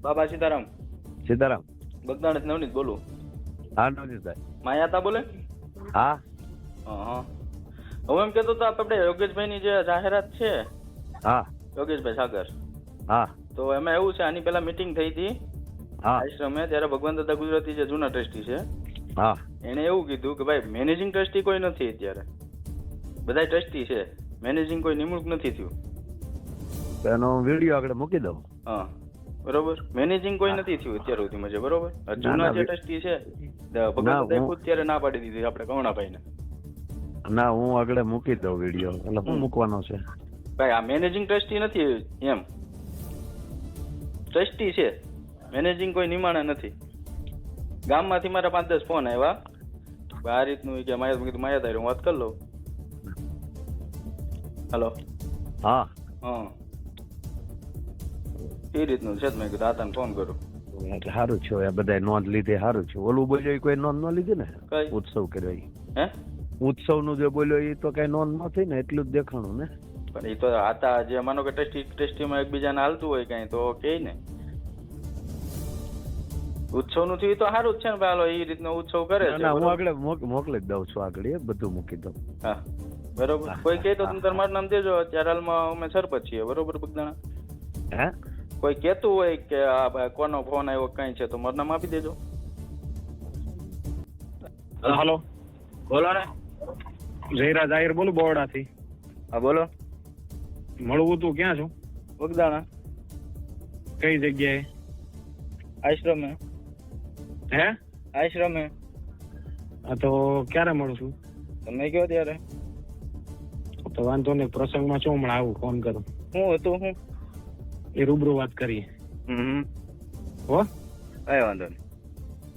બાબા સીતારામ. સીતારામ. બગદાણ નવનીત બોલું. હા નવનીતભાઈ. માયાતા બોલે? હા હા. હું એમ કહેતો હતો આપણે યોગેશભાઈની જે જાહેરાત છે, હા યોગેશભાઈ સાગર, હા તો એમાં એવું છે, આની પહેલા મીટિંગ થઈ હતી હા આશ્રમે, ત્યારે ભગવાન દાદા ગુજરાતી જે જૂના ટ્રસ્ટી છે હા એને એવું કીધું કે ભાઈ મેનેજિંગ ટ્રસ્ટી કોઈ નથી અત્યારે, બધા ટ્રસ્ટી છે, મેનેજિંગ કોઈ નિમણૂક નથી થયું. તો એનો વિડીયો આગળ મૂકી દઉં. હા બરોબર, મેનેજિંગ કોઈ નથી થયું અત્યાર સુધીમાં છે. બરોબર, જૂના જે ટ્રસ્ટી છે ભગવાન દાદાએ ખુદ ત્યારે ના પાડી દીધી આપણે કવણાભાઈને. ના હું આગળ મૂકી દઉં વિડીયો. એટલે શું મૂકવાનો છે ભાઈ? આ મેનેજિંગ ટ્રસ્ટી નથી એમ, ટ્રસ્ટી છે, મેનેજિંગ કોઈ નિમાણે નથી. ગામમાંથી મારા 5-10 ફોન આવ્યા આ રીતનું કે માયા તારી હું વાત કરી લઉં. હલો. હા હા એ રીતનું છે. મેં કીધું દાદાને ફોન કરું. એટલે સારું છે. આ બધા નોંધ લીધી, સારું છે. ઓલું બોલ્યો એ કોઈ નોંધ ન લીધી ને? કઈ ઉત્સવ કર્યો હે? ઉત્સવ નું જે બોલ્યો એ તો કઈ નોંધ ન થઈ ને, એટલું જ દેખાણું ને. પણ એ તો આતા જે માનો કે ટ્રસ્ટીમાં એકબીજાને હાલતું હોય કઈ તો કે ને ઉત્સવ નું થયું તો સારું જ છે ને ભાઈ. એ રીતનો ઉત્સવ કરે છે. હું આગળ મોકલી જ દઉં છું. આગળ એ બધું મૂકી દઉં. હા બરોબર. કોઈ કહે તો તમે તમારું નામ દેજો. અત્યારે હાલમાં અમે સરપંચ છીએ. બરોબર બગદાણા. હે? કોઈ કહેતું હોય કે આ ભાઈ કોનો ફોન આવ્યો કઈ છે તો મારું નામ આપી દેજો. હલો, બોલો ને. જયરાજ આહિર બોલું બોરડાથી. હા બોલો. મળવું તું ક્યાં છું? બગદાણા કઈ જગ્યાએ? આશ્રમે. હે? આશ્રમે. હા તો ક્યારે મળું છું? તમે કયો ત્યારે. તો વાંધો નહીં, પ્રસંગમાં શું હમણાં આવું ફોન કરું. શું હતું? હું એ રૂબરૂ વાત કરીએ. હો કઈ વાંધો નહીં.